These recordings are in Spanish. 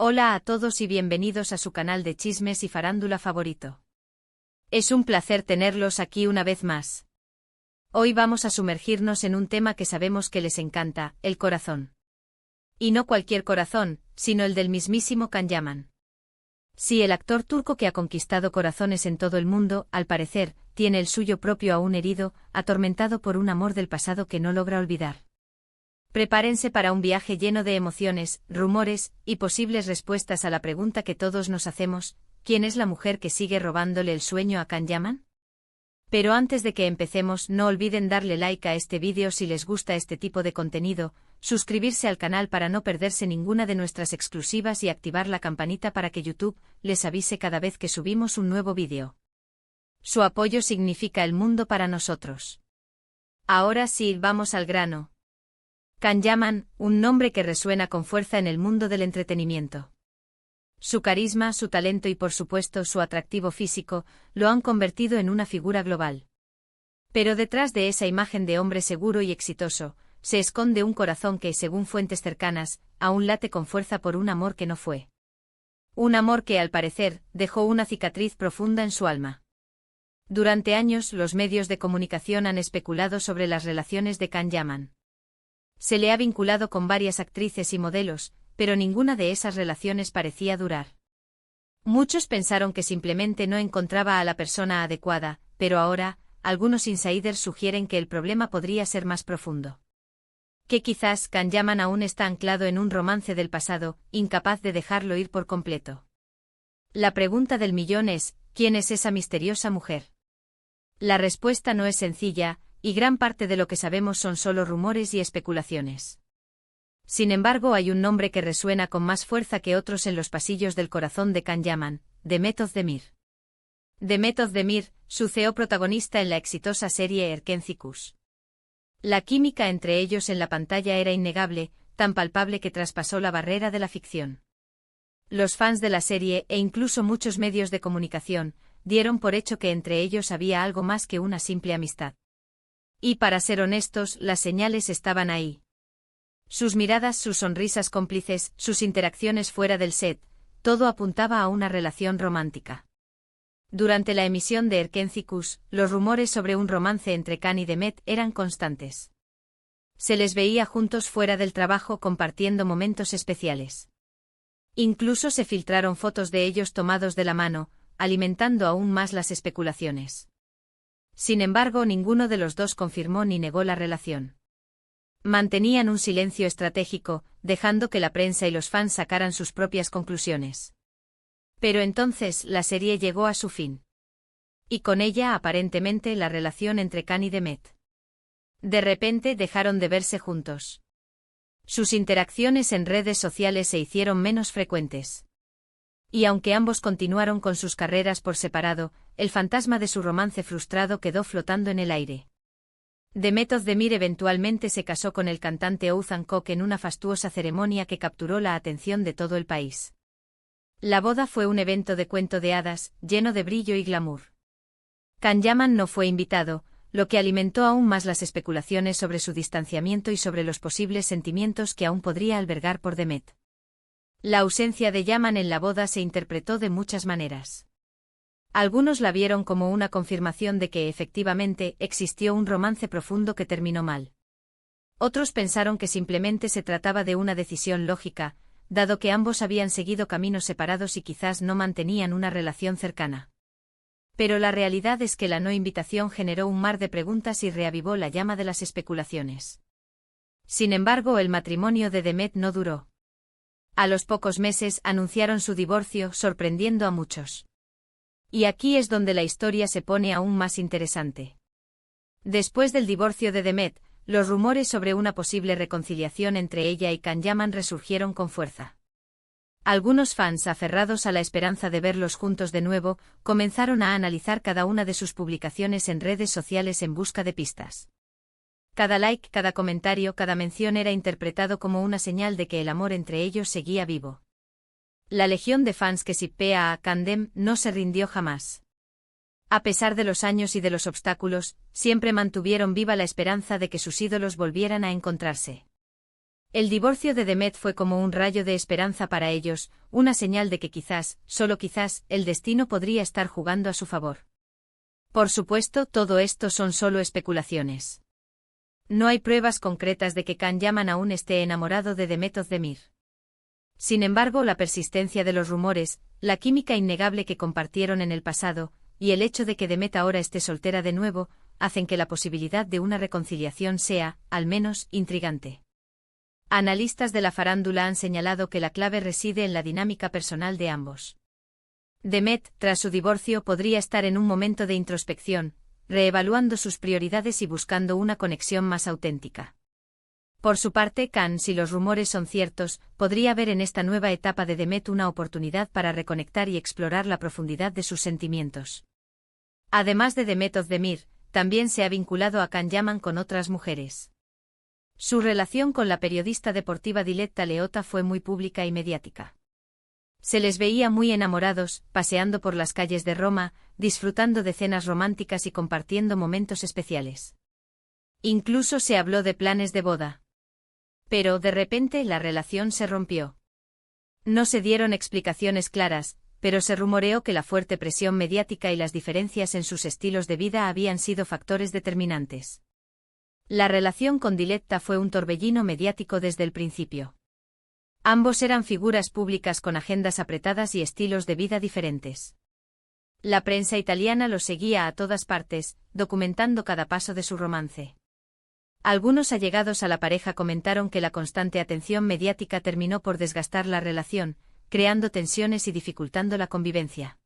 Hola a todos y bienvenidos a su canal de chismes y farándula favorito. Es un placer tenerlos aquí una vez más. Hoy vamos a sumergirnos en un tema que sabemos que les encanta, el corazón. Y no cualquier corazón, sino el del mismísimo Can Yaman. Sí, el actor turco que ha conquistado corazones en todo el mundo, al parecer, tiene el suyo propio aún herido, atormentado por un amor del pasado que no logra olvidar. Prepárense para un viaje lleno de emociones, rumores y posibles respuestas a la pregunta que todos nos hacemos: ¿quién es la mujer que sigue robándole el sueño a Can Yaman? Pero antes de que empecemos, no olviden darle like a este vídeo si les gusta este tipo de contenido, suscribirse al canal para no perderse ninguna de nuestras exclusivas y activar la campanita para que YouTube les avise cada vez que subimos un nuevo vídeo. Su apoyo significa el mundo para nosotros. Ahora sí, vamos al grano. Can Yaman, un nombre que resuena con fuerza en el mundo del entretenimiento. Su carisma, su talento y por supuesto su atractivo físico, lo han convertido en una figura global. Pero detrás de esa imagen de hombre seguro y exitoso, se esconde un corazón que, según fuentes cercanas, aún late con fuerza por un amor que no fue. Un amor que, al parecer, dejó una cicatriz profunda en su alma. Durante años, los medios de comunicación han especulado sobre las relaciones de Can Yaman. Se le ha vinculado con varias actrices y modelos, pero ninguna de esas relaciones parecía durar. Muchos pensaron que simplemente no encontraba a la persona adecuada, pero ahora, algunos insiders sugieren que el problema podría ser más profundo. Que quizás Can Yaman aún está anclado en un romance del pasado, incapaz de dejarlo ir por completo. La pregunta del millón es: ¿quién es esa misteriosa mujer? La respuesta no es sencilla, y gran parte de lo que sabemos son solo rumores y especulaciones. Sin embargo, hay un nombre que resuena con más fuerza que otros en los pasillos del corazón de Can Yaman: Demet Özdemir. Demet Özdemir, su CEO protagonista en la exitosa serie Erkenci. La química entre ellos en la pantalla era innegable, tan palpable que traspasó la barrera de la ficción. Los fans de la serie, e incluso muchos medios de comunicación, dieron por hecho que entre ellos había algo más que una simple amistad. Y para ser honestos, las señales estaban ahí. Sus miradas, sus sonrisas cómplices, sus interacciones fuera del set, todo apuntaba a una relación romántica. Durante la emisión de Erkenci, los rumores sobre un romance entre Can y Demet eran constantes. Se les veía juntos fuera del trabajo compartiendo momentos especiales. Incluso se filtraron fotos de ellos tomados de la mano, alimentando aún más las especulaciones. Sin embargo, ninguno de los dos confirmó ni negó la relación. Mantenían un silencio estratégico, dejando que la prensa y los fans sacaran sus propias conclusiones. Pero entonces la serie llegó a su fin. Y con ella, aparentemente, la relación entre Can y Demet. De repente dejaron de verse juntos. Sus interacciones en redes sociales se hicieron menos frecuentes. Y aunque ambos continuaron con sus carreras por separado, el fantasma de su romance frustrado quedó flotando en el aire. Demet Özdemir eventualmente se casó con el cantante Oğuzhan Koç en una fastuosa ceremonia que capturó la atención de todo el país. La boda fue un evento de cuento de hadas, lleno de brillo y glamour. Can Yaman no fue invitado, lo que alimentó aún más las especulaciones sobre su distanciamiento y sobre los posibles sentimientos que aún podría albergar por Demet. La ausencia de Yaman en la boda se interpretó de muchas maneras. Algunos la vieron como una confirmación de que efectivamente existió un romance profundo que terminó mal. Otros pensaron que simplemente se trataba de una decisión lógica, dado que ambos habían seguido caminos separados y quizás no mantenían una relación cercana. Pero la realidad es que la no invitación generó un mar de preguntas y reavivó la llama de las especulaciones. Sin embargo, el matrimonio de Demet no duró. A los pocos meses anunciaron su divorcio, sorprendiendo a muchos. Y aquí es donde la historia se pone aún más interesante. Después del divorcio de Demet, los rumores sobre una posible reconciliación entre ella y Can Yaman resurgieron con fuerza. Algunos fans, aferrados a la esperanza de verlos juntos de nuevo, comenzaron a analizar cada una de sus publicaciones en redes sociales en busca de pistas. Cada like, cada comentario, cada mención era interpretado como una señal de que el amor entre ellos seguía vivo. La legión de fans que shippea a Can no se rindió jamás. A pesar de los años y de los obstáculos, siempre mantuvieron viva la esperanza de que sus ídolos volvieran a encontrarse. El divorcio de Demet fue como un rayo de esperanza para ellos, una señal de que quizás, solo quizás, el destino podría estar jugando a su favor. Por supuesto, todo esto son solo especulaciones. No hay pruebas concretas de que Can Yaman aún esté enamorado de Demet Özdemir. Sin embargo, la persistencia de los rumores, la química innegable que compartieron en el pasado, y el hecho de que Demet ahora esté soltera de nuevo, hacen que la posibilidad de una reconciliación sea, al menos, intrigante. Analistas de la farándula han señalado que la clave reside en la dinámica personal de ambos. Demet, tras su divorcio, podría estar en un momento de introspección, reevaluando sus prioridades y buscando una conexión más auténtica. Por su parte, Can, si los rumores son ciertos, podría ver en esta nueva etapa de Demet una oportunidad para reconectar y explorar la profundidad de sus sentimientos. Además de Demet Özdemir, también se ha vinculado a Can Yaman con otras mujeres. Su relación con la periodista deportiva Diletta Leotta fue muy pública y mediática. Se les veía muy enamorados, paseando por las calles de Roma, disfrutando de cenas románticas y compartiendo momentos especiales. Incluso se habló de planes de boda. Pero, de repente, la relación se rompió. No se dieron explicaciones claras, pero se rumoreó que la fuerte presión mediática y las diferencias en sus estilos de vida habían sido factores determinantes. La relación con Diletta fue un torbellino mediático desde el principio. Ambos eran figuras públicas con agendas apretadas y estilos de vida diferentes. La prensa italiana los seguía a todas partes, documentando cada paso de su romance. Algunos allegados a la pareja comentaron que la constante atención mediática terminó por desgastar la relación, creando tensiones y dificultando la convivencia.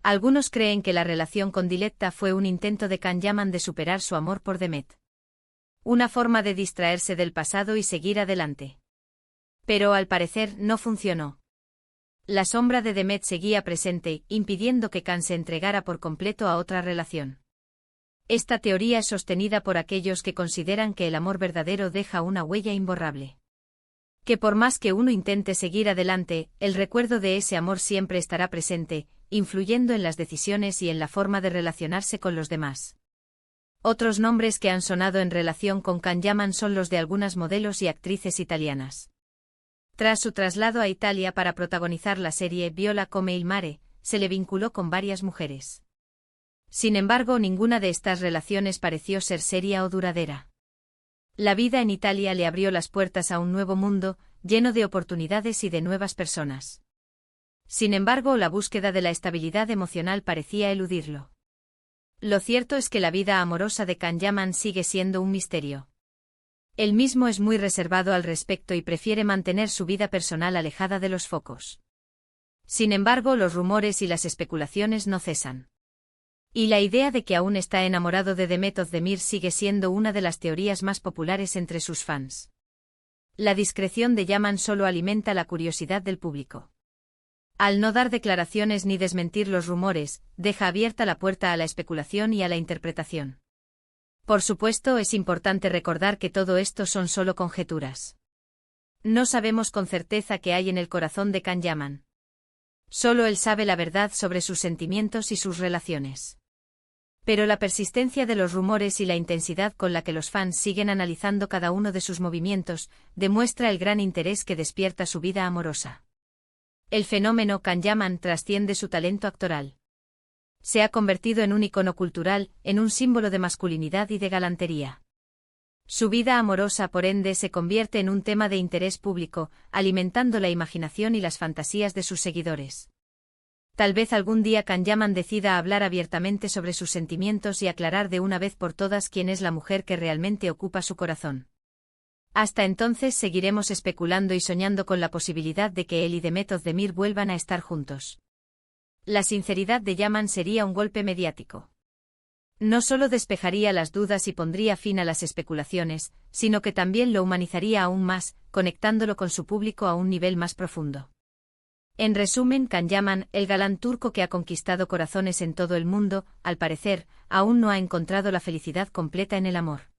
Algunos creen que la relación con Diletta fue un intento de Can Yaman de superar su amor por Demet. Una forma de distraerse del pasado y seguir adelante. Pero al parecer no funcionó. La sombra de Demet seguía presente, impidiendo que Can se entregara por completo a otra relación. Esta teoría es sostenida por aquellos que consideran que el amor verdadero deja una huella imborrable. Que por más que uno intente seguir adelante, el recuerdo de ese amor siempre estará presente, influyendo en las decisiones y en la forma de relacionarse con los demás. Otros nombres que han sonado en relación con Can Yaman son los de algunas modelos y actrices italianas. Tras su traslado a Italia para protagonizar la serie Viola come il mare, se le vinculó con varias mujeres. Sin embargo, ninguna de estas relaciones pareció ser seria o duradera. La vida en Italia le abrió las puertas a un nuevo mundo, lleno de oportunidades y de nuevas personas. Sin embargo, la búsqueda de la estabilidad emocional parecía eludirlo. Lo cierto es que la vida amorosa de Can Yaman sigue siendo un misterio. Él mismo es muy reservado al respecto y prefiere mantener su vida personal alejada de los focos. Sin embargo, los rumores y las especulaciones no cesan. Y la idea de que aún está enamorado de Demet Özdemir sigue siendo una de las teorías más populares entre sus fans. La discreción de Yaman solo alimenta la curiosidad del público. Al no dar declaraciones ni desmentir los rumores, deja abierta la puerta a la especulación y a la interpretación. Por supuesto, es importante recordar que todo esto son solo conjeturas. No sabemos con certeza qué hay en el corazón de Can Yaman. Solo él sabe la verdad sobre sus sentimientos y sus relaciones. Pero la persistencia de los rumores y la intensidad con la que los fans siguen analizando cada uno de sus movimientos, demuestra el gran interés que despierta su vida amorosa. El fenómeno Can Yaman trasciende su talento actoral. Se ha convertido en un icono cultural, en un símbolo de masculinidad y de galantería. Su vida amorosa, por ende, se convierte en un tema de interés público, alimentando la imaginación y las fantasías de sus seguidores. Tal vez algún día Can Yaman decida hablar abiertamente sobre sus sentimientos y aclarar de una vez por todas quién es la mujer que realmente ocupa su corazón. Hasta entonces seguiremos especulando y soñando con la posibilidad de que él y Demet Özdemir vuelvan a estar juntos. La sinceridad de Yaman sería un golpe mediático. No solo despejaría las dudas y pondría fin a las especulaciones, sino que también lo humanizaría aún más, conectándolo con su público a un nivel más profundo. En resumen, Can Yaman, el galán turco que ha conquistado corazones en todo el mundo, al parecer, aún no ha encontrado la felicidad completa en el amor.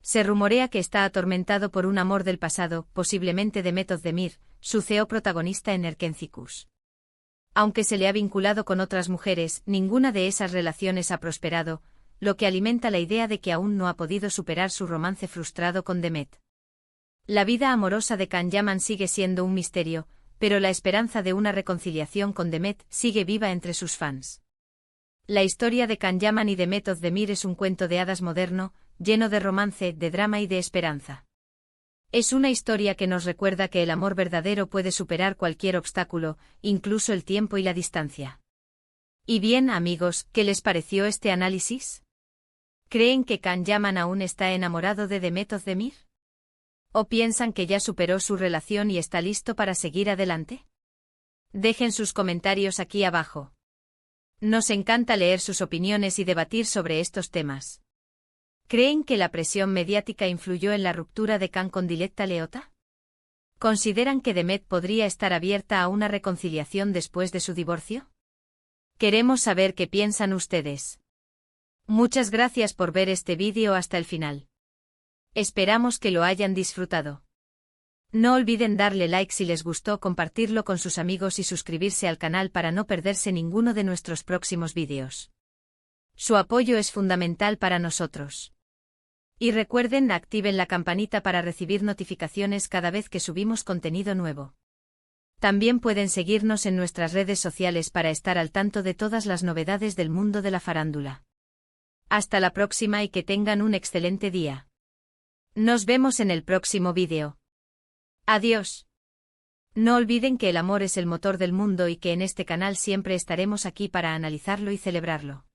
Se rumorea que está atormentado por un amor del pasado, posiblemente Demet Özdemir, su CEO protagonista en Erkencikus. Aunque se le ha vinculado con otras mujeres, ninguna de esas relaciones ha prosperado, lo que alimenta la idea de que aún no ha podido superar su romance frustrado con Demet. La vida amorosa de Can Yaman sigue siendo un misterio, pero la esperanza de una reconciliación con Demet sigue viva entre sus fans. La historia de Can Yaman y Demet Özdemir es un cuento de hadas moderno, lleno de romance, de drama y de esperanza. Es una historia que nos recuerda que el amor verdadero puede superar cualquier obstáculo, incluso el tiempo y la distancia. Y bien, amigos, ¿qué les pareció este análisis? ¿Creen que Can Yaman aún está enamorado de Demet Özdemir? ¿O piensan que ya superó su relación y está listo para seguir adelante? Dejen sus comentarios aquí abajo. Nos encanta leer sus opiniones y debatir sobre estos temas. ¿Creen que la presión mediática influyó en la ruptura de Can con Diletta Leotta? ¿Consideran que Demet podría estar abierta a una reconciliación después de su divorcio? Queremos saber qué piensan ustedes. Muchas gracias por ver este vídeo hasta el final. Esperamos que lo hayan disfrutado. No olviden darle like si les gustó, compartirlo con sus amigos y suscribirse al canal para no perderse ninguno de nuestros próximos vídeos. Su apoyo es fundamental para nosotros. Y recuerden, activen la campanita para recibir notificaciones cada vez que subimos contenido nuevo. También pueden seguirnos en nuestras redes sociales para estar al tanto de todas las novedades del mundo de la farándula. Hasta la próxima y que tengan un excelente día. Nos vemos en el próximo vídeo. Adiós. No olviden que el amor es el motor del mundo y que en este canal siempre estaremos aquí para analizarlo y celebrarlo.